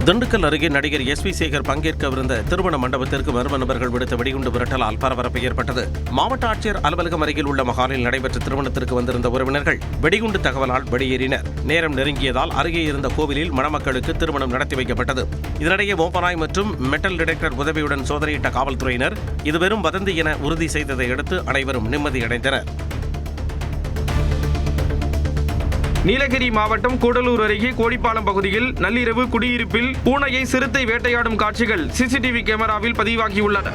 திண்டுக்கல் அருகே நடிகர் எஸ்.வி. சேகர் பங்கேற்கவிருந்த திருமண மண்டபத்திற்கு மர்ம நபர்கள் விடுத்த வெடிகுண்டு மிரட்டலால் பரபரப்பு ஏற்பட்டது. மாவட்ட ஆட்சியர் அலுவலகம் அருகில் உள்ள மகாலில் நடைபெற்ற திருமணத்திற்கு வந்திருந்த உறவினர்கள் வெடிகுண்டு தகவலால் வெளியேறினர். நேரம் நெருங்கியதால் அருகே இருந்த கோவிலில் மணமக்களுக்கு திருமணம் நடத்தி வைக்கப்பட்டது. இதனிடையே மோப்பனாய் மற்றும் மெட்டல் டிடெக்டர் உதவியுடன் சோதனையிட்ட காவல்துறையினர் இது வெறும் வதந்தி என உறுதி செய்ததை அடுத்து அனைவரும் நிம்மதியடைந்தனர். நீலகிரி மாவட்டம் கூடலூர் அருகே கோடிப்பாலம் பகுதியில் நள்ளிரவு குடியிருப்பில் பூனையை சிறுத்தை வேட்டையாடும் காட்சிகள் சிசிடிவி கேமராவில் பதிவாகியுள்ளன.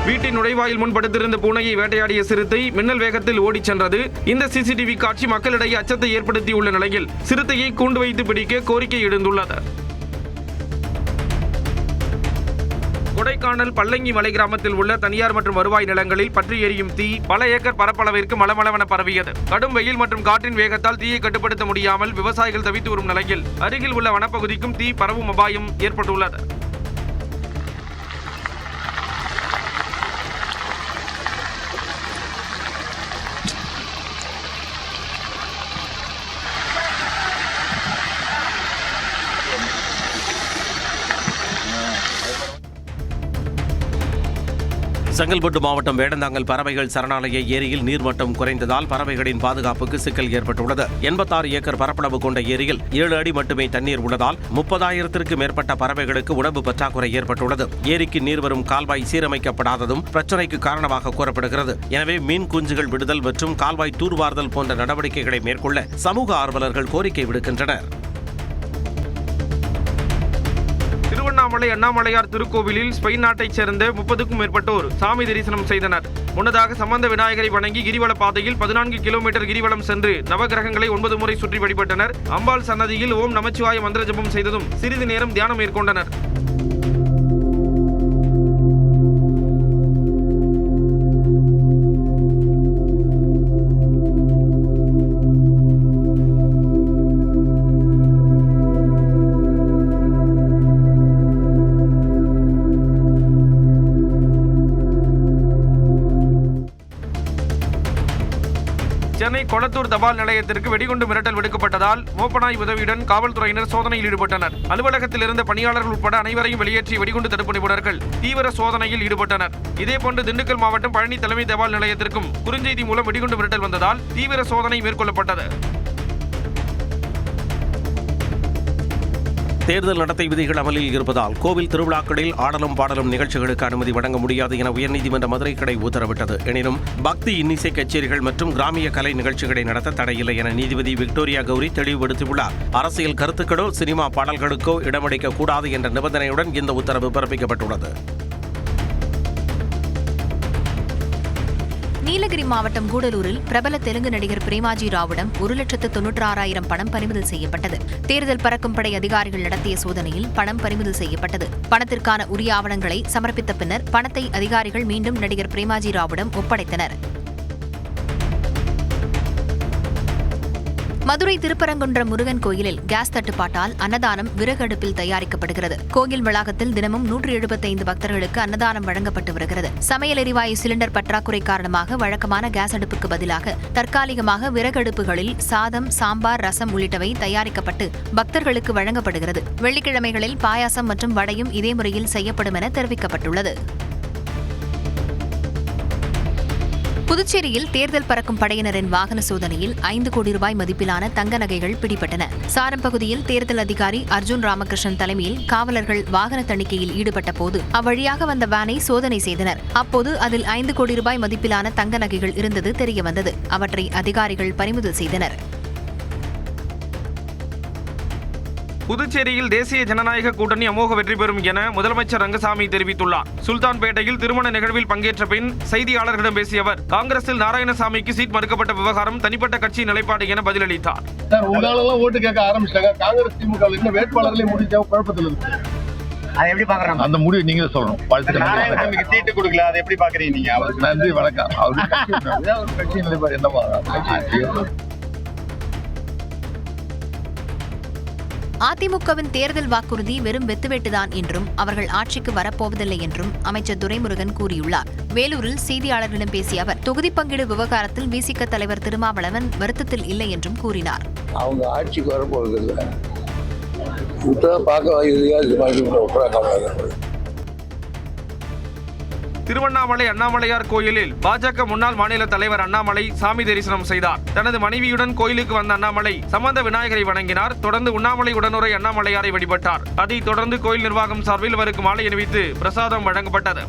வீட்டின் நுழைவாயில் முன் படுத்திருந்த பூனையை வேட்டையாடிய சிறுத்தை மின்னல் வேகத்தில் ஓடிச் சென்றது. இந்த சிசிடிவி காட்சி மக்களிடையே அச்சத்தை ஏற்படுத்தியுள்ள நிலையில் சிறுத்தையை கூண்டு வைத்து பிடிக்க கோரிக்கை எழுந்துள்ளது. கொடைக்கானல் பல்லங்கி மலை கிராமத்தில் உள்ள தனியார் மற்றும் வருவாய் நிலங்களில் பற்றி எரியும் தீ பல ஏக்கர் பரப்பளவிற்கு மளமளவென பரவியது. கடும் வெயில் மற்றும் காற்றின் வேகத்தால் தீயை கட்டுப்படுத்த முடியாமல் விவசாயிகள் தவித்து வரும் நிலையில் அருகில் உள்ள வனப்பகுதிக்கும் தீ பரவும் அபாயம் ஏற்பட்டுள்ளது. செங்கல்பட்டு மாவட்டம் வேடந்தாங்கல் பறவைகள் சரணாலய ஏரியில் நீர்மட்டம் குறைந்ததால் பறவைகளின் பாதுகாப்புக்கு சிக்கல் ஏற்பட்டுள்ளது. 86 ஏக்கர் பரப்பளவு கொண்ட ஏரியில் 7 அடி மட்டுமே தண்ணீர் உள்ளதால் 30,000க்கும் மேற்பட்ட பறவைகளுக்கு உணவு பற்றாக்குறை ஏற்பட்டுள்ளது. ஏரிக்கு நீர் வரும் கால்வாய் சீரமைக்கப்படாததும் பிரச்சினைக்கு காரணமாக கூறப்படுகிறது. எனவே மீன் குஞ்சுகள் விடுதல் மற்றும் கால்வாய் தூர்வார்தல் போன்ற நடவடிக்கைகளை மேற்கொள்ள சமூக ஆர்வலர்கள் கோரிக்கை விடுக்கின்றனர். திருவண்ணாமலை அண்ணாமலையார் திருக்கோவிலில் ஸ்பெயின் நாட்டைச் சேர்ந்த 30க்கும் மேற்பட்டோர் சாமி தரிசனம் செய்தனர். முன்னதாக சம்பந்த விநாயகரை வணங்கி கிரிவல பாதையில் 14 கிலோமீட்டர் கிரிவலம் சென்று நவகிரகங்களை 9 முறை சுற்றி வழிபட்டனர். அம்பாள் சன்னதியில் ஓம் நமச்சிவாய மந்திர ஜபம் செய்ததும் சிறிது நேரம் தியானம் மேற்கொண்டனர். சென்னை கொளத்தூர் தபால் நிலையத்திற்கு வெடிகுண்டு மிரட்டல் விடுக்கப்பட்டதால் மோப்பனாய் உதவியுடன் காவல்துறையினர் சோதனையில் ஈடுபட்டனர். அலுவலகத்தில் இருந்த பணியாளர்கள் உட்பட அனைவரையும் வெளியேற்றிய வெடிகுண்டு தடுப்பு நிபுணர்கள் தீவிர சோதனையில் ஈடுபட்டனர். இதேபோன்று திண்டுக்கல் மாவட்டம் பழனி தலைமை தபால் நிலையத்திற்கும் குறுஞ்செய்தி மூலம் வெடிகுண்டு மிரட்டல் வந்ததால் தீவிர சோதனை மேற்கொள்ளப்பட்டது. தேர்தல் நடத்தை விதிகள் அமலில் இருப்பதால் கோவில் திருவிழாக்களில் ஆடலும் பாடலும் நிகழ்ச்சிகளுக்கு அனுமதி வழங்க முடியாது என உயர்நீதிமன்ற மதுரை கிளை உத்தரவிட்டது. எனினும் பக்தி இன்னிசை கச்சேரிகள் மற்றும் கிராமிய கலை நிகழ்ச்சிகளை நடத்த தடையில்லை என நீதிபதி விக்டோரியா கௌரி தெளிவுபடுத்தியுள்ளார். அரசியல் கருத்துக்களோ சினிமா பாடல்களுக்கோ இடமளிக்க கூடாது என்ற நிபந்தனையுடன் இந்த உத்தரவு பிறப்பிக்கப்பட்டுள்ளது. நீலகிரி மாவட்டம் கூடலூரில் பிரபல தெலுங்கு நடிகர் பிரேமாஜி ராவிடம் 1,96,000 பணம் பறிமுதல் செய்யப்பட்டது. தேர்தல் பறக்கும் படை அதிகாரிகள் நடத்திய சோதனையில் பணம் பறிமுதல் செய்யப்பட்டது. பணத்திற்கான உரிய ஆவணங்களை சமர்ப்பித்த பின்னர் பணத்தை அதிகாரிகள் மீண்டும் நடிகர் பிரேமாஜி ராவிடம் ஒப்படைத்தனர். மதுரை திருப்பரங்குன்றம் முருகன் கோயிலில் கேஸ் தட்டுப்பாட்டால் அன்னதானம் விறகு அடுப்பில் தயாரிக்கப்படுகிறது. கோயில் வளாகத்தில் தினமும் 175 பக்தர்களுக்கு அன்னதானம் வழங்கப்பட்டு வருகிறது. சமையல் எரிவாயு சிலிண்டர் பற்றாக்குறை காரணமாக வழக்கமான கேஸ் அடுப்புக்கு பதிலாக தற்காலிகமாக விறகு அடுப்புகளில் சாதம், சாம்பார், ரசம் உள்ளிட்டவை தயாரிக்கப்பட்டு பக்தர்களுக்கு வழங்கப்படுகிறது. வெள்ளிக்கிழமைகளில் பாயாசம் மற்றும் வடையும் இதே முறையில் செய்யப்படும் என தெரிவிக்கப்பட்டுள்ளது. புதுச்சேரியில் தேர்தல் பறக்கும் படையினரின் வாகன சோதனையில் 5 கோடி ரூபாய் மதிப்பிலான தங்க நகைகள் பிடிபட்டன. சாரம் பகுதியில் தேர்தல் அதிகாரி அர்ஜுன் ராமகிருஷ்ணன் தலைமையில் காவலர்கள் வாகன தணிக்கையில் ஈடுபட்ட போது அவ்வழியாக வந்த வேனை சோதனை செய்தனர். அப்போது அதில் 5 கோடி ரூபாய் மதிப்பிலான தங்க நகைகள் இருந்தது தெரியவந்தது. அவற்றை அதிகாரிகள் பறிமுதல் செய்தனர். புதுச்சேரியில் தேசிய ஜனநாயக கூட்டணி அமோக வெற்றி பெறும் என முதலமைச்சர் ரங்கசாமி தெரிவித்துள்ளார். சுல்தான்பேட்டையில் திருமண நிகழ்வில் பங்கேற்ற பின் செய்தியாளர்களிடம் பேசிய அவர் காங்கிரஸில் நாராயணசாமிக்கு சீட் மறுக்கப்பட்ட விவகாரம் தனிப்பட்ட கட்சி நிலைப்பாடு என பதிலளித்தார். ஓட்டு கேட்க ஆரம்பிச்சிட்டாங்க. காங்கிரஸ் திமுக இன்னும் வேட்பாளர்களே முடிஞ்ச குழப்பத்தில் இருக்கு. அதை எப்படி பாக்குறாங்க? அந்த முடிவு நீங்க சொல்லணும். நாராயணசாமிக்கு சீட்டு கொடுக்கல, அதை எப்படி பாக்குறீங்க நீங்க? அவருக்கு நன்றி, வணக்கம். அவருக்கு கட்சி நிலைப்பாடு என்னவா? அதிமுகவின் தேர்தல் வாக்குறுதி வெறும் வெத்துவேட்டுதான் என்றும் அவர்கள் ஆட்சிக்கு வரப்போவதில்லை என்றும் அமைச்சர் துரைமுருகன் கூறியுள்ளார். வேலூரில் செய்தியாளர்களிடம் பேசிய அவர் தொகுதி பங்கீடு விவகாரத்தில் விசிக தலைவர் திருமாவளவன் வருத்தத்தில் இல்லை என்றும் கூறினார். அவங்க ஆட்சிக்கு வரப்போறது இல்லை, பார்க்க திருவண்ணாமலை அண்ணாமலையார் கோயிலில் பாஜக முன்னாள் மாநில தலைவர் அண்ணாமலை சாமி தரிசனம் செய்தார். தனது மனைவியுடன் கோயிலுக்கு வந்த அண்ணாமலை சம்பந்த விநாயகரை வணங்கினார். தொடர்ந்து உண்ணாமலை உடனுரை அண்ணாமலையாரை வழிபட்டார். அதைத் தொடர்ந்து கோயில் நிர்வாகம் சார்பில் அவருக்கு மாலை அணிவித்து பிரசாதம் வழங்கப்பட்டது.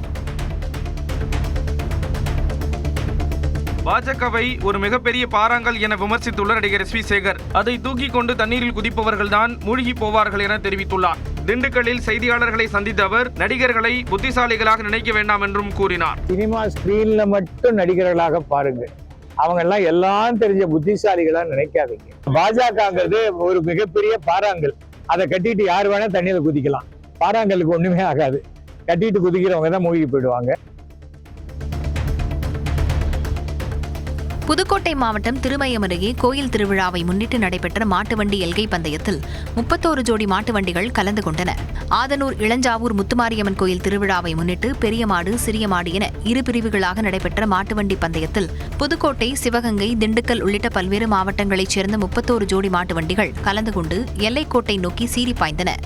பாஜகவை ஒரு மிகப்பெரிய பாறாங்கல் என விமர்சித்துள்ள நடிகர் SP சேகர், அதை தூக்கி கொண்டு தண்ணீரில் குதிப்பவர்கள்தான் மூழ்கி போவார்கள் என தெரிவித்துள்ளார். திண்டுக்கல்லில் செய்தியாளர்களை சந்தித்த அவர் நடிகர்களை புத்திசாலிகளாக நினைக்க வேண்டாம் என்றும் கூறினார். சினிமா ஸ்கிரீன்ல மட்டும் நடிகர்களாக பாருங்க, அவங்க எல்லாம் எல்லாம் தெரிஞ்ச புத்திசாலிகளா நினைக்காதீங்க. பாஜகங்கிறது ஒரு மிகப்பெரிய பாறாங்கல், அதை கட்டிட்டு யார் வேணா தண்ணியில குதிக்கலாம். பாறாங்கலுக்கு ஒண்ணுமே ஆகாது, கட்டிட்டு குதிக்கிறவங்க தான் மூழ்கி போயிடுவாங்க. புதுக்கோட்டை மாவட்டம் திருமயம் அருகே கோயில் திருவிழாவை முன்னிட்டு நடைபெற்ற மாட்டுவண்டி எல்கை பந்தயத்தில் 31 ஜோடி மாட்டு வண்டிகள் கலந்து கொண்டன. ஆதனூர் இளஞ்சாவூர் முத்துமாரியம்மன் கோயில் திருவிழாவை முன்னிட்டு பெரிய மாடு சிறிய மாடு என இரு பிரிவுகளாக நடைபெற்ற மாட்டுவண்டி பந்தயத்தில் புதுக்கோட்டை, சிவகங்கை, திண்டுக்கல் உள்ளிட்ட பல்வேறு மாவட்டங்களைச் சேர்ந்த 31 ஜோடி மாட்டு வண்டிகள் கலந்து கொண்டு எல்லைக்கோட்டை நோக்கி சீறி பாய்ந்தன.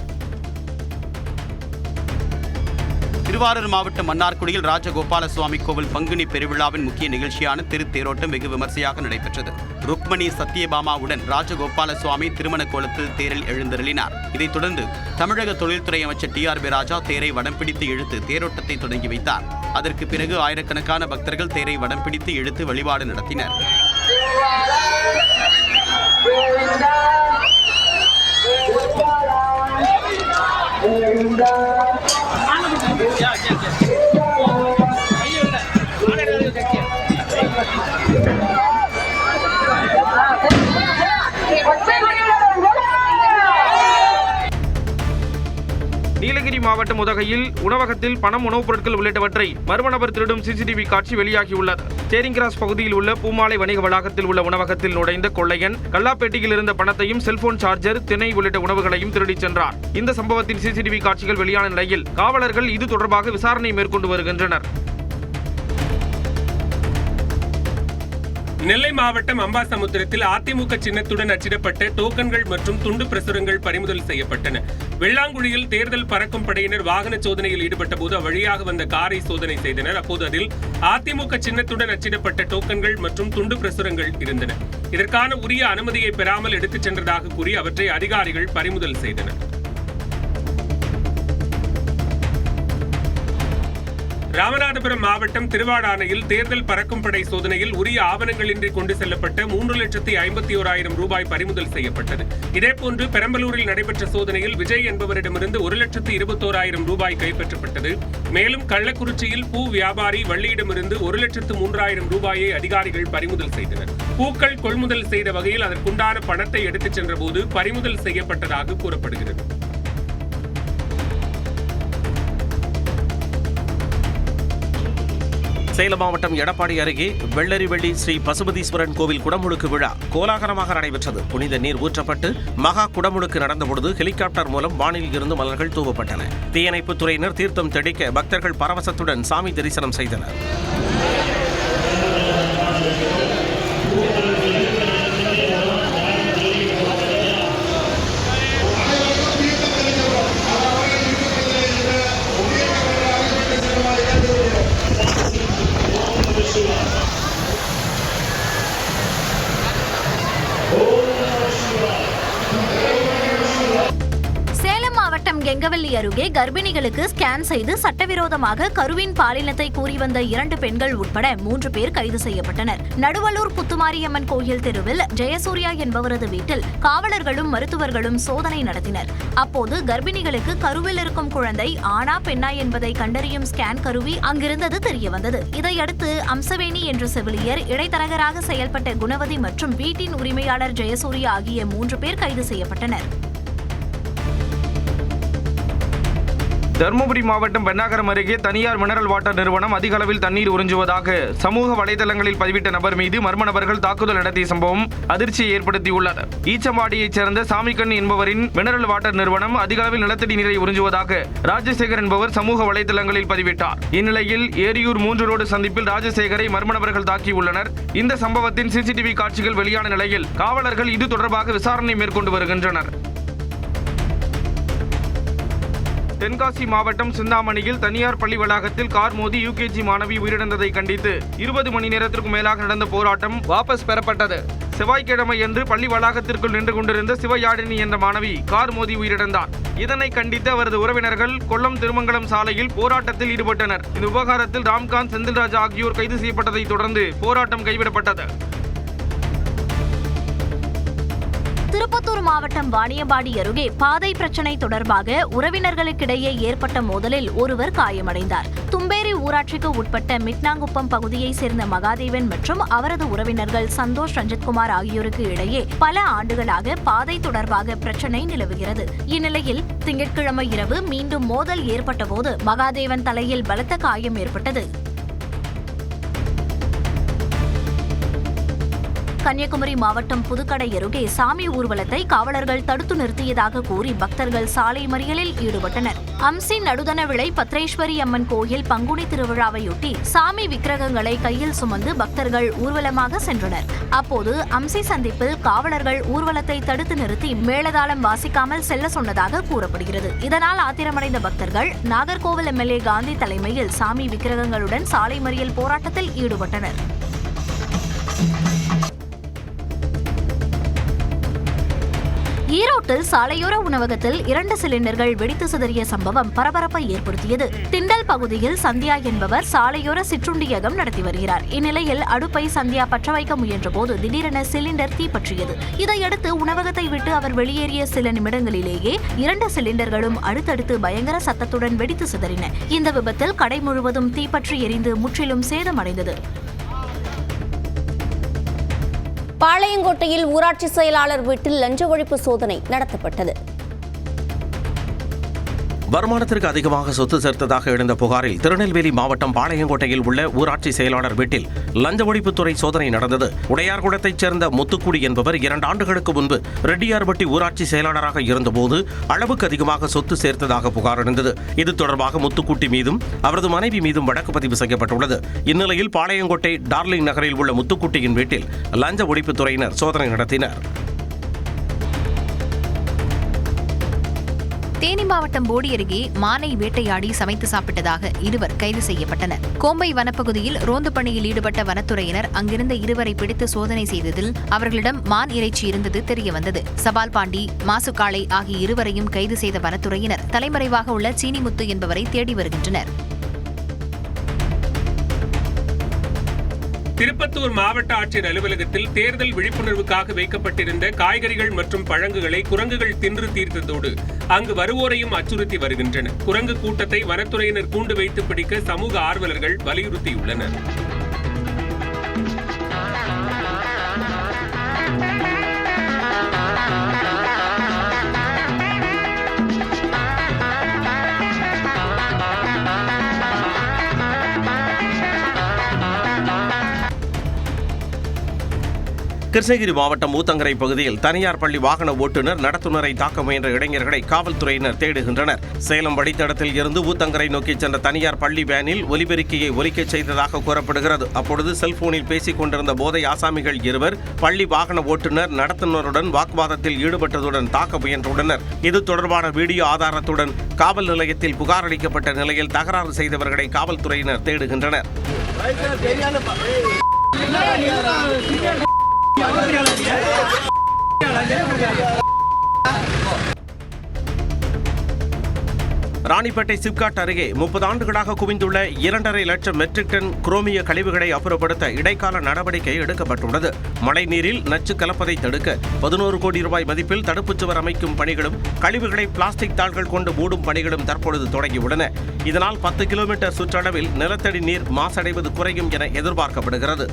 திருவாரூர் மாவட்டம் மன்னார்குடியில் ராஜகோபால சுவாமி கோவில் பங்குனி பெருவிழாவின் முக்கிய நிகழ்ச்சியான திருத்தேரோட்டம் வெகு விமர்சையாக நடைபெற்றது. ருக்மணி சத்யபாமாவுடன் ராஜகோபால சுவாமி திருமண கோலத்தில் தேரில் எழுந்தருளினார். இதைத் தொடர்ந்து தமிழக தொழில்துறை அமைச்சர் TRB ராஜா தேரை வடம் பிடித்து இழுத்து தேரோட்டத்தை தொடங்கி வைத்தார். அதற்கு பிறகு ஆயிரக்கணக்கான பக்தர்கள் தேரை வடம் பிடித்து இழுத்து வழிபாடு நடத்தினர். நீலகிரி மாவட்டம் உதகையில் உணவகத்தில் பணம், உணவுப் பொருட்கள் உள்ளிட்டவற்றை மர்ம நபர் திருடும் CCTV காட்சி வெளியாகியுள்ளது. சேரிங் கிராஸ் பகுதியில் உள்ள பூமாலை வணிக வளாகத்தில் உள்ள உணவகத்தில் நுழைந்த கொள்ளையன் கல்லாப்பேட்டியில் இருந்த பணத்தையும், செல்போன் சார்ஜர், திணை உள்ளிட்ட உணவுகளையும் திருடிச் சென்றார். இந்த சம்பவத்தில் CCTV காட்சிகள் வெளியான நிலையில் காவலர்கள் இது தொடர்பாக விசாரணை மேற்கொண்டு வருகின்றனர். நெல்லை மாவட்டம் அம்பாசமுத்திரத்தில் அதிமுக சின்னத்துடன் அச்சிடப்பட்ட டோக்கன்கள் மற்றும் துண்டு பிரசுரங்கள் பறிமுதல் செய்யப்பட்டன. வெள்ளாங்குழியில் தேர்தல் பறக்கும் படையினர் வாகன சோதனையில் ஈடுபட்ட போது அவ்வழியாக வந்த காரை சோதனை செய்தனர். அப்போது அதில் அதிமுக சின்னத்துடன் அச்சிடப்பட்ட டோக்கன்கள் மற்றும் துண்டு பிரசுரங்கள் இருந்தன. இதற்கான உரிய அனுமதியை பெறாமல் எடுத்துச் சென்றதாக கூறி அவற்றை அதிகாரிகள் பறிமுதல் செய்தனர். ராமநாதபுரம் மாவட்டம் திருவாடானையில் தேர்தல் பறக்கும் படை சோதனையில் உரிய ஆவணங்களின்றி கொண்டு செல்லப்பட்ட 3,51,000 ரூபாய் பறிமுதல் செய்யப்பட்டது. இதேபோன்று பெரம்பலூரில் நடைபெற்ற சோதனையில் விஜய் என்பவரிடமிருந்து 1,21,000 ரூபாய் கைப்பற்றப்பட்டது. மேலும் கள்ளக்குறிச்சியில் பூ வியாபாரி வள்ளியிடமிருந்து 1,03,000 ரூபாயை அதிகாரிகள் பறிமுதல் செய்தனர். பூக்கள் கொள்முதல் செய்த வகையில் அதற்குண்டான பணத்தை எடுத்துச் சென்றபோது பறிமுதல் செய்யப்பட்டதாக கூறப்படுகிறது. சேலம் மாவட்டம் எடப்பாடி அருகே வெள்ளரிவெள்ளி ஸ்ரீ பசுபதீஸ்வரன் கோவில் குடமுழுக்கு விழா கோலாகலமாக நடைபெற்றது. புனித நீர் ஊற்றப்பட்டு மகா குடமுழுக்கு நடந்தபொழுது ஹெலிகாப்டர் மூலம் வானில் இருந்து மலர்கள் தூவப்பட்டன. தீயணைப்புத் துறையினர் தீர்த்தம் தெளிக்க பக்தர்கள் பரவசத்துடன் சாமி தரிசனம் செய்தனர். கெங்கவல்லி அருகே கர்ப்பிணிகளுக்கு ஸ்கேன் செய்து சட்டவிரோதமாக கருவின் பாலினத்தை கூறி வந்த 2 பெண்கள் உட்பட 3 பேர் கைது செய்யப்பட்டனர். நடுவலூர் புத்துமாரியம்மன் கோயில் தெருவில் ஜெயசூர்யா என்பவரது வீட்டில் காவலர்களும் மருத்துவர்களும் சோதனை நடத்தினர். அப்போது கர்ப்பிணிகளுக்கு கருவில் இருக்கும் குழந்தை ஆணா பெண்ணா என்பதை கண்டறியும் ஸ்கேன் கருவி அங்கிருந்தது தெரியவந்தது. இதையடுத்து அம்சவேணி என்ற செவிலியர், இடைத்தரகராக செயல்பட்ட குணவதி மற்றும் வீட்டின் உரிமையாளர் ஜெயசூர்யா ஆகிய 3 பேர் கைது செய்யப்பட்டனர். தருமபுரி மாவட்டம் பென்னாகரம் அருகே தனியார் மினரல் வாட்டர் நிறுவனம் அதிக அளவில் தண்ணீர் உறிஞ்சுவதாக சமூக வலைதளங்களில் பதிவிட்ட நபர் மீது மர்ம நபர்கள் தாக்குதல் நடத்திய சம்பவம் அதிர்ச்சியை ஏற்படுத்தியுள்ளது. ஈச்சம்பாடியைச் சேர்ந்த சாமிக்கண்ணி என்பவரின் மினரல் வாட்டர் நிறுவனம் அதிக அளவில் நிலத்தடி நீரை உறிஞ்சுவதாக ராஜசேகர் என்பவர் சமூக வலைதளங்களில் பதிவிட்டார். இந்நிலையில் ஏரியூர் 3 ரோடு சந்திப்பில் ராஜசேகரை மர்ம நபர்கள் தாக்கியுள்ளனர். இந்த சம்பவத்தின் சிசிடிவி காட்சிகள் வெளியான நிலையில் காவலர்கள் இது தொடர்பாக விசாரணை மேற்கொண்டு வருகின்றனர். தென்காசி மாவட்டம் சிந்தாமணியில் தனியார் பள்ளி வளாகத்தில் கார் மோதி யுகேஜி மாணவி உயிரிழந்ததை கண்டித்து 20 மணி நேரத்திற்கும் மேலாக நடந்த போராட்டம் வாபஸ் பெறப்பட்டது. செவ்வாய்க்கிழமை அன்று பள்ளி வளாகத்திற்குள் நின்று கொண்டிருந்த சிவயாழினி என்ற மாணவி கார் மோதி உயிரிழந்தார். இதனை கண்டித்து அவரது உறவினர்கள் கொல்லம் திருமங்கலம் சாலையில் போராட்டத்தில் ஈடுபட்டனர். இந்த விவகாரத்தில் ராம்காந்த், செந்தில்ராஜ் ஆகியோர் கைது செய்யப்பட்டதை தொடர்ந்து போராட்டம் கைவிடப்பட்டது. திருப்பத்தூர் மாவட்டம் வாணியம்பாடி அருகே பாதை பிரச்சினை தொடர்பாக உறவினர்களுக்கிடையே ஏற்பட்ட மோதலில் ஒருவர் காயமடைந்தார். தும்பேரி ஊராட்சிக்கு உட்பட்ட மிட்னாங்குப்பம் பகுதியைச் சேர்ந்த மகாதேவன் மற்றும் அவரது உறவினர்கள் சந்தோஷ், ரஞ்சித்குமார் ஆகியோருக்கு இடையே பல ஆண்டுகளாக பாதை தொடர்பாக பிரச்சினை நிலவுகிறது. இந்நிலையில் திங்கட்கிழமை இரவு மீண்டும் மோதல் ஏற்பட்டபோது மகாதேவன் தலையில் பலத்த காயம் ஏற்பட்டது. கன்னியாகுமரி மாவட்டம் புதுக்கடை அருகே சாமி ஊர்வலத்தை காவலர்கள் தடுத்து நிறுத்தியதாக கூறி பக்தர்கள் சாலை மறியலில் ஈடுபட்டனர். அம்சி நடுதன விளை பத்ரேஸ்வரி அம்மன் கோயில் பங்குனி திருவிழாவையொட்டி சாமி விக்கிரகங்களை கையில் சுமந்து பக்தர்கள் ஊர்வலமாக சென்றனர். அப்போது அம்சி சந்திப்பில் காவலர்கள் ஊர்வலத்தை தடுத்து நிறுத்தி மேளதாளம் வாசிக்காமல் செல்ல சொன்னதாக கூறப்படுகிறது. இதனால் ஆத்திரமடைந்த பக்தர்கள் நாகர்கோவில் எம்எல்ஏ காந்தி தலைமையில் சாமி விக்கிரகங்களுடன் சாலை மறியல் போராட்டத்தில் ஈடுபட்டனர். ஈரோட்டில் சாலையோர உணவகத்தில் 2 சிலிண்டர்கள் வெடித்து சிதறிய சம்பவம் பரபரப்பை ஏற்படுத்தியது. திண்டல் பகுதியில் சந்தியா என்பவர் சாலையோர சிற்றுண்டியகம் நடத்தி வருகிறார். இந்நிலையில் அடுப்பை சந்தியா பற்ற வைக்க முயன்றபோது திடீரென சிலிண்டர் தீப்பற்றியது. இதையடுத்து உணவகத்தை விட்டு அவர் வெளியேறிய சில நிமிடங்களிலேயே 2 சிலிண்டர்களும் அடுத்தடுத்து பயங்கர சத்தத்துடன் வெடித்து சிதறின. இந்த விபத்தில் கடை முழுவதும் தீப்பற்றி எரிந்து முற்றிலும் சேதமடைந்தது. பாளையங்கோட்டையில் ஊராட்சி செயலாளர் வீட்டில் லஞ்ச ஒழிப்பு சோதனை நடத்தப்பட்டது. வருமானத்திற்கு அதிகமாக சொத்து சேர்த்ததாக எழுந்த புகாரில் திருநெல்வேலி மாவட்டம் பாளையங்கோட்டையில் உள்ள ஊராட்சி செயலாளர் வீட்டில் லஞ்ச ஒழிப்புத்துறை சோதனை நடந்தது. உடையார்குளத்தைச் சேர்ந்த முத்துக்குடி என்பவர் 2 ஆண்டுகளுக்கு முன்பு ரெட்டியார்பட்டி ஊராட்சி செயலாளராக இருந்தபோது அளவுக்கு அதிகமாக சொத்து சேர்த்ததாக புகார் எழுந்தது. இது தொடர்பாக முத்துக்குட்டி மீதும் அவரது மனைவி மீதும் வழக்கு பதிவு செய்யப்பட்டுள்ளது. இந்நிலையில் பாளையங்கோட்டை டார்லிங் நகரில் உள்ள முத்துக்குட்டியின் வீட்டில் லஞ்ச ஒழிப்புத்துறையினர் சோதனை நடத்தினர். தேனி மாவட்டம் போடி அருகே மானை வேட்டையாடி சமைத்து சாப்பிட்டதாக 2 கைது செய்யப்பட்டனர். கோம்பை வனப்பகுதியில் ரோந்து பணியில் ஈடுபட்ட வனத்துறையினர் அங்கிருந்த 2 பிடித்து சோதனை செய்ததில் அவர்களிடம் மான் இறைச்சி இருந்தது தெரியவந்தது. சபால் பாண்டி, மாசுக்காளை ஆகிய 2 கைது செய்த வனத்துறையினர் தலைமறைவாக உள்ள சீனிமுத்து என்பவரை தேடி வருகின்றனர். திருப்பத்தூர் மாவட்ட ஆட்சியர் அலுவலகத்தில் தேர்தல் விழிப்புணர்வுக்காக வைக்கப்பட்டிருந்த காய்கறிகள் மற்றும் பழங்குகளை குரங்குகள் தின்று தீர்த்ததோடு அங்கு வருவோரையும் அச்சுறுத்தி வருகின்றன. குரங்கு கூட்டத்தை வனத்துறையினர் கூண்டு வைத்து பிடிக்க சமூக ஆர்வலர்கள் வலியுறுத்தியுள்ளனர். கிருஷ்ணகிரி மாவட்டம் ஊத்தங்கரை பகுதியில் தனியார் பள்ளி வாகன ஓட்டுநர் நடத்துனரை தாக்க முயன்ற இளைஞர்களை காவல்துறையினர் தேடுகின்றனர். சேலம் வழித்தடத்தில் இருந்து ஊத்தங்கரை நோக்கி சென்ற தனியார் பள்ளி வேனில் ஒலிபெருக்கியை ஒலிக்கச் செய்ததாக கூறப்படுகிறது. அப்பொழுது செல்போனில் பேசிக் கொண்டிருந்த போதை ஆசாமிகள் 2 பள்ளி வாகன ஓட்டுநர் நடத்துனருடன் வாக்குவாதத்தில் ஈடுபட்டதுடன் தாக்க முயன்றுள்ளனர். இது தொடர்பான வீடியோ ஆதாரத்துடன் காவல் நிலையத்தில் புகார் அளிக்கப்பட்ட நிலையில் தகராறு செய்தவர்களை காவல்துறையினர் தேடுகின்றனர். ராணிப்பேட்டை சிப்காட் அருகே 30 ஆண்டுகளாக குவிந்துள்ள 2.5 லட்சம் மெட்ரிக் டன் குரோமிய கழிவுகளை அப்புறப்படுத்த இடைக்கால நடவடிக்கை எடுக்கப்பட்டுள்ளது. மழைநீரில் நச்சு கலப்பதை தடுக்க 11 கோடி ரூபாய் மதிப்பில் தடுப்புச் சுவர் அமைக்கும் பணிகளும் கழிவுகளை பிளாஸ்டிக் தாள்கள் கொண்டு மூடும் பணிகளும் தற்பொழுது தொடங்கியுள்ளன. இதனால் 10 கிலோமீட்டர் சுற்றளவில் நிலத்தடி நீர் மாசடைவது குறையும் என எதிர்பார்க்கப்படுகிறது.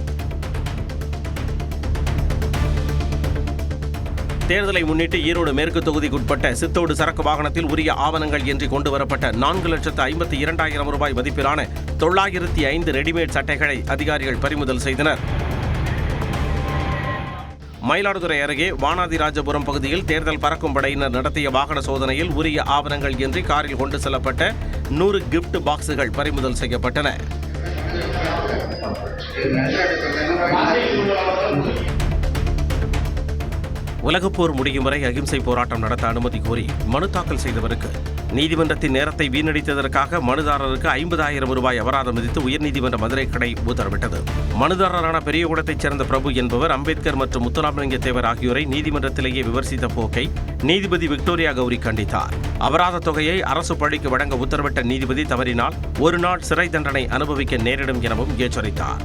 தேர்தலை முன்னிட்டு ஈரோடு மேற்கு தொகுதிக்குட்பட்ட சித்தோடு சரக்கு வாகனத்தில் உரிய ஆவணங்கள் இன்றி கொண்டு வரப்பட்ட 4,52,000 ரூபாய் மதிப்பிலான 905 ரெடிமேட் சட்டைகளை அதிகாரிகள் பறிமுதல் செய்தனர். மயிலாடுதுறை அருகே வானாதிராஜபுரம் பகுதியில் தேர்தல் பறக்கும் படையினர் நடத்திய வாகன சோதனையில் உரிய ஆவணங்கள் இன்றி காரில் கொண்டு செல்லப்பட்ட 100 கிஃப்ட் பாக்ஸுகள் பறிமுதல் செய்யப்பட்டன. உலகப்போர் முடியும் வரை அகிம்சை போராட்டம் நடத்த அனுமதி கோரி மனு தாக்கல் செய்தவருக்கு நீதிமன்றத்தின் நேரத்தை வீணடித்ததற்காக மனுதாரருக்கு 50,000 ரூபாய் அபராதம் விதித்து உயர்நீதிமன்ற மதுரை கிளை உத்தரவிட்டது. மனுதாரரான பெரியகுளத்தைச் சேர்ந்த பிரபு என்பவர் அம்பேத்கர் மற்றும் முத்துராமலிங்க தேவர் ஆகியோரை நீதிமன்றத்திலேயே விமர்சித்த போக்கை நீதிபதி விக்டோரியா கௌரி கண்டித்தார். அபராத தொகையை அரசு பள்ளிக்கு வழங்க உத்தரவிட்ட நீதிபதி தவறினால் 1 நாள் சிறை தண்டனை அனுபவிக்க நேரிடும் எனவும் எச்சரித்தார்.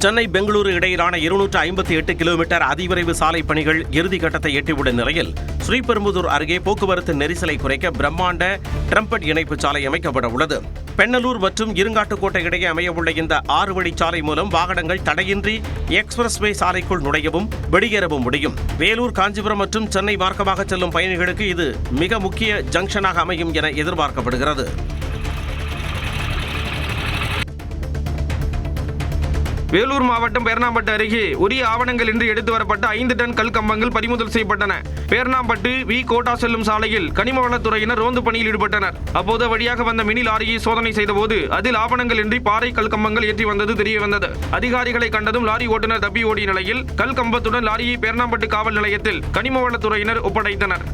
சென்னை பெங்களூரு இடையிலான 258 கிலோமீட்டர் அதிவிரைவு சாலை பணிகள் இறுதிக்கட்டத்தை எட்டியுள்ள நிலையில் ஸ்ரீபெரும்புதூர் அருகே போக்குவரத்து நெரிசலை குறைக்க பிரம்மாண்ட ட்ரம்பட் இணைப்பு சாலை அமைக்கப்பட உள்ளது. பெண்ணலூர் மற்றும் இருங்காட்டுக்கோட்டை இடையே அமையவுள்ள இந்த 6 வழிச்சாலை மூலம் வாகனங்கள் தடையின்றி எக்ஸ்பிரஸ்வே சாலைக்குள் நுழையவும் வெளியேறவும் முடியும். வேலூர், காஞ்சிபுரம் மற்றும் சென்னை மார்க்கமாக செல்லும் பயணிகளுக்கு இது மிக முக்கிய ஜங்ஷனாக அமையும் என எதிர்பார்க்கப்படுகிறது. வேலூர் மாவட்டம் பேர்ணாம்பட்டு அருகே உரிய ஆவணங்கள் இன்றி எடுத்து வரப்பட்ட 5 டன் கல் கம்பங்கள் பறிமுதல் செய்யப்பட்டன. பேர்ணாம்பட்டு வி கோட்டா செல்லும் சாலையில் கனிம வளத்துறையினர் ரோந்து பணியில் ஈடுபட்டனர். அப்போது வழியாக வந்த மினி லாரியை சோதனை செய்தபோது அதில் ஆவணங்கள் இன்றி பாறை கல் கம்பங்கள் ஏற்றி வந்தது தெரியவந்தது. அதிகாரிகளை கண்டதும் லாரி ஓட்டுநர் தப்பி ஓடிய நிலையில் கல் கம்பத்துடன் லாரியை பேர்ணாம்பட்டு காவல் நிலையத்தில் கனிம வளத்துறையினர் ஒப்படைத்தனர்.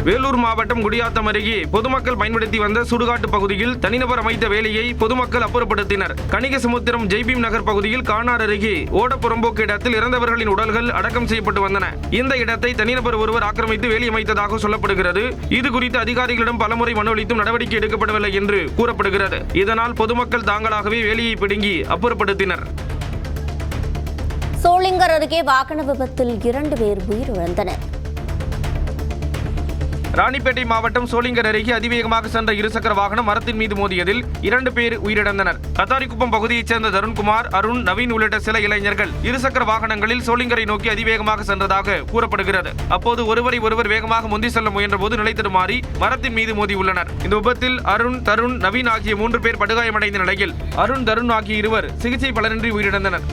வேலூர் மாவட்டம் குடியாத்தம் அருகே பொதுமக்கள் பயன்படுத்தி வந்த சுடுகாட்டு பகுதியில் தனிநபர் அமைத்த வேலையை பொதுமக்கள் அப்புறப்படுத்தினர். கனிகசமுத்திரம் ஜெய்பீம் நகர் பகுதியில் கானார் அருகே ஓடப்புறம்போக்கு இடத்தில் இறந்தவர்களின் உடல்கள் அடக்கம் செய்யப்பட்டு வந்தன. இந்த இடத்தை தனிநபர் ஒருவர் ஆக்கிரமித்து வேலி அமைத்ததாக சொல்லப்படுகிறது. இது குறித்து அதிகாரிகளிடம் பலமுறை மனு அளித்தும் நடவடிக்கை எடுக்கப்படவில்லை என்று கூறப்படுகிறது. இதனால் பொதுமக்கள் தாங்களாகவே வேலியை பிடுங்கி அப்புறப்படுத்தினர். சோளிங்கர் அருகே வாகன விபத்தில் 2 பேர் உயிரிழந்தனர். ராணிப்பேட்டை மாவட்டம் சோளிங்கர் அருகே அதிவேகமாக சென்ற இருசக்கர வாகனம் மரத்தின் மீது மோதியதில் 2 பேர் உயிரிழந்தனர். கத்தாரிக்குப்பம் பகுதியைச் சேர்ந்த தருண்குமார், அருண், நவீன் உள்ளிட்ட சில இளைஞர்கள் இருசக்கர வாகனங்களில் சோளிங்கரை நோக்கி அதிவேகமாக சென்றதாக கூறப்படுகிறது. அப்போது ஒருவர் வேகமாக முந்தி செல்ல முயன்றபோது நிலை தடுமாறி மரத்தின் மீது மோதியுள்ளனர். இந்த விபத்தில் அருண், தருண், நவீன் ஆகிய 3 பேர் படுகாயமடைந்த நிலையில் அருண், தருண் ஆகிய இருவர் சிகிச்சை பலனின்றி உயிரிழந்தனர்.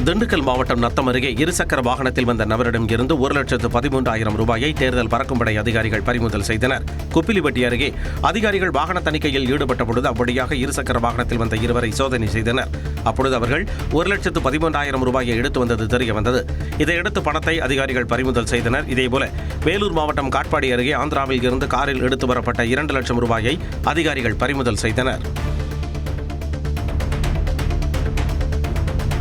திண்டுக்கல் மாவட்டம் நத்தம் அருகே இருசக்கர வாகனத்தில் வந்த நபரிடம் இருந்து 1,13,000 ரூபாயை தேர்தல் பறக்கும்படை அதிகாரிகள் பறிமுதல் செய்தனர். குப்பிலிப்பட்டி அருகே அதிகாரிகள் வாகன தணிக்கையில் ஈடுபட்ட பொழுது அவ்வழியாக இருசக்கர வாகனத்தில் வந்த 2 பேரை சோதனை செய்தனர். அப்பொழுது அவர்கள் 1,13,000 ரூபாயை எடுத்து வந்தது தெரியவந்தது. இதையடுத்து பணத்தை அதிகாரிகள் பறிமுதல் செய்தனர். இதேபோல வேலூர் மாவட்டம் காட்பாடி அருகே ஆந்திராவில் இருந்து காரில் எடுத்து வரப்பட்ட 2 லட்சம் ரூபாயை அதிகாரிகள் பறிமுதல் செய்தனர்.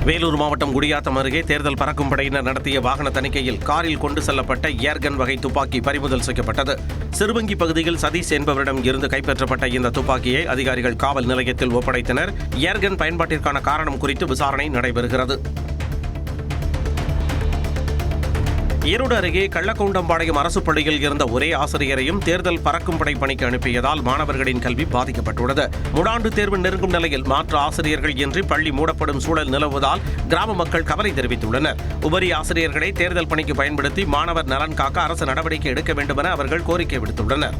வேலூர் மாவட்டம் குடியாத்தம் அருகே தேர்தல் பறக்கும் படையினர் நடத்திய வாகன தணிக்கையில் காரில் கொண்டு செல்லப்பட்ட ஏர்கன் வகை துப்பாக்கி பறிமுதல் செய்யப்பட்டது. சிறுவங்கி பகுதியில் சதீஷ் என்பவரிடம் இருந்து கைப்பற்றப்பட்ட இந்த துப்பாக்கியை அதிகாரிகள் காவல் நிலையத்தில் ஒப்படைத்தனர். ஏர்கன் பயன்பாட்டிற்கான காரணம் குறித்து விசாரணை நடைபெறுகிறது. ஈரோடு அருகே கள்ளக்கவுண்டம்பாளையம் அரசு பள்ளியில் இருந்த ஒரே ஆசிரியரையும் தேர்தல் பறக்கும் படை பணிக்கு அனுப்பியதால் மாணவர்களின் கல்வி பாதிக்கப்பட்டுள்ளது. முடாண்டு தேர்வு நெருங்கும் நிலையில் மாற்று ஆசிரியர்கள் இன்றி பள்ளி மூடப்படும் சூழல் நிலவுவதால் கிராம மக்கள் கவலை தெரிவித்துள்ளனர். உபரி ஆசிரியர்களை தேர்தல் பணிக்கு பயன்படுத்தி மாணவர் நலன் காக்க அரசு நடவடிக்கை எடுக்க வேண்டும் என அவர்கள் கோரிக்கை விடுத்துள்ளனர்.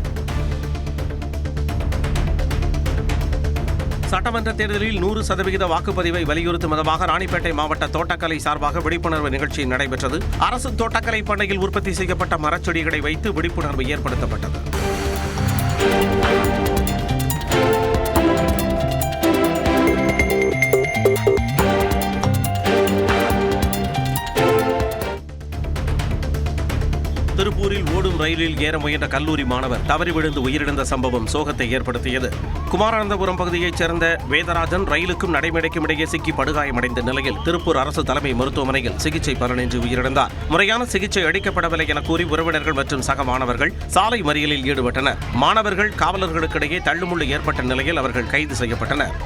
சட்டமன்ற தேர்தலில் 100% வாக்குப்பதிவை வலியுறுத்தும் விதமாக ராணிப்பேட்டை மாவட்ட தோட்டக்கலை சார்பாக விழிப்புணர்வு நிகழ்ச்சி நடைபெற்றது. அரசு தோட்டக்கலை பண்ணையில் உற்பத்தி செய்யப்பட்ட மரச்செடிகளை வைத்து விழிப்புணர்வு ஏற்படுத்தப்பட்டது. திருப்பூரில் ஓடும் ரயிலில் ஏற முயன்ற கல்லூரி மாணவர் தவறி விழுந்து உயிரிழந்த சம்பவம் சோகத்தை ஏற்படுத்தியது. குமாரானந்தபுரம் பகுதியைச் சேர்ந்த வேதராஜன் ரயிலுக்கும் நடைமேடைக்கும் இடையே சிக்கி படுகாயமடைந்த நிலையில் திருப்பூர் அரசு தலைமை மருத்துவமனையில் சிகிச்சை பலனின்றி உயிரிழந்தார். முறையான சிகிச்சை அளிக்கப்படவில்லை என கூறி உறவினர்கள் மற்றும் சக மாணவர்கள் சாலை மறியலில் ஈடுபட்டனர். மாணவர்கள் காவலர்களுக்கிடையே தள்ளுமுள்ளு ஏற்பட்ட நிலையில் அவர்கள் கைது செய்யப்பட்டனர்.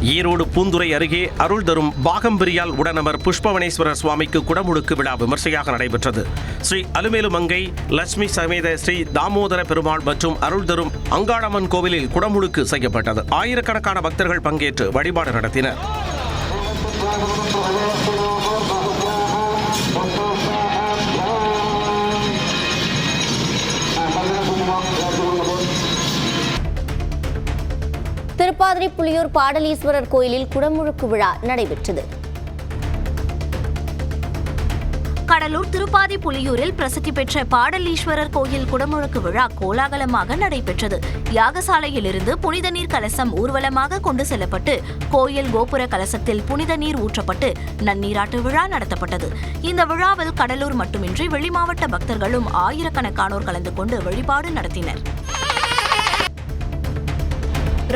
ஈரோடு பூந்துறை அருகே அருள் தரும் பாகம்பிரியால் உடனமர் புஷ்பவனேஸ்வரர் சுவாமிக்கு குடமுழுக்கு விழா விமர்சையாக நடைபெற்றது. ஸ்ரீ அலுமேலுமங்கை லட்சுமி சமேத ஸ்ரீ தாமோதர பெருமாள் மற்றும் அருள் தரும் அங்காளம்மன் கோவிலில் குடமுழுக்கு செய்யப்பட்டது. ஆயிரக்கணக்கான பக்தர்கள் பங்கேற்று வழிபாடு நடத்தினர். திருப்பாதிரி புலியூர் பாடலீஸ்வரர் கோயிலில் குடமுழுக்கு விழா நடைபெற்றது. கடலூர் திருப்பாதி புலியூரில் பிரசித்தி பெற்ற பாடலீஸ்வரர் கோயில் குடமுழுக்கு விழா கோலாகலமாக நடைபெற்றது. யாகசாலையிலிருந்து புனித நீர் கலசம் ஊர்வலமாக கொண்டு செல்லப்பட்டு கோயில் கோபுர கலசத்தில் புனித நீர் ஊற்றப்பட்டு நன்னீராட்டு விழா நடத்தப்பட்டது. இந்த விழாவில் கடலூர் மட்டுமின்றி வெளிமாவட்ட பக்தர்களும் ஆயிரக்கணக்கானோர் கலந்து கொண்டு வழிபாடு நடத்தினர்.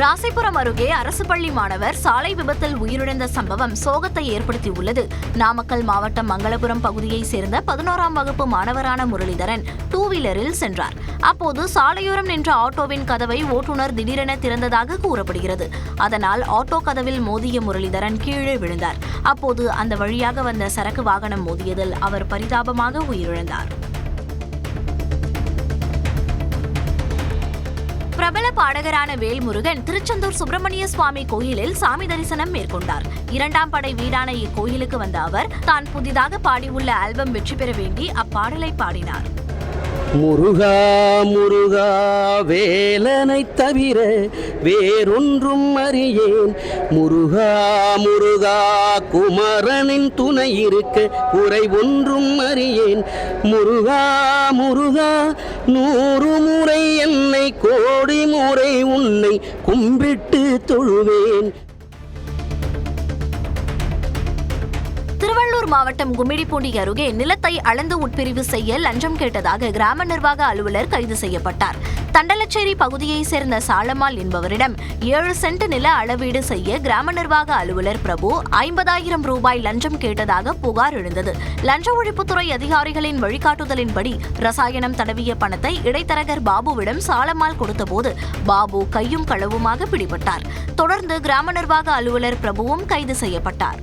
ராசிபுரம் அருகே அரசு பள்ளி மாணவர் சாலை விபத்தில் உயிரிழந்த சம்பவம் சோகத்தை ஏற்படுத்தியுள்ளது. நாமக்கல் மாவட்டம் மங்களபுரம் பகுதியைச் சேர்ந்த 11ஆம் வகுப்பு மாணவரான முரளிதரன் டூ வீலரில் சென்றார். அப்போது சாலையோரம் நின்ற ஆட்டோவின் கதவை ஓட்டுநர் திடீரென திறந்ததாக கூறப்படுகிறது. அதனால் ஆட்டோ கதவில் மோதிய முரளிதரன் கீழே விழுந்தார். அப்போது அந்த வழியாக வந்த சரக்கு வாகனம் மோதியதில் அவர் பரிதாபமாக உயிரிழந்தார். பிரபல பாடகரான வேல்முருகன் திருச்செந்தூர் சுப்பிரமணிய சுவாமி கோயிலில் சாமி தரிசனம் மேற்கொண்டார். 2ஆம் படை வீடான இக்கோயிலுக்கு வந்த அவர் தான் புதிதாக பாடியுள்ள ஆல்பம் வெற்றி பெற வேண்டி அப்பாடலை பாடினார். முருகா முருகா வேலனை தவிர வேறொன்றும் அறியேன். முருகா முருகா குமரனின் துணை இருக்க குறை ஒன்றும் அறியேன். முருகா முருகா 100 முறை என்னை கோடி முறை உன்னை கும்பிட்டு தொழுவேன். திருவள்ளூர் மாவட்டம் கும்மிடிப்பூண்டி அருகே நிலத்தை அளந்து உட்பிரிவு செய்ய லஞ்சம் கேட்டதாக கிராம நிர்வாக அலுவலர் கைது செய்யப்பட்டார். தண்டலச்சேரி பகுதியைச் சேர்ந்த சாலம்மாள் என்பவரிடம் 7 சென்ட் நில அளவீடு செய்ய கிராம நிர்வாக அலுவலர் பிரபு 50,000 ரூபாய் லஞ்சம் கேட்டதாக புகார் எழுந்தது. லஞ்ச ஒழிப்புத்துறை அதிகாரிகளின் வழிகாட்டுதலின்படி ரசாயனம் தடவிய பணத்தை இடைத்தரகர் பாபுவிடம் சாலம்மாள் கொடுத்தபோது பாபு கையும் களவுமாக பிடிபட்டார். தொடர்ந்து கிராம நிர்வாக அலுவலர் பிரபுவும் கைது செய்யப்பட்டார்.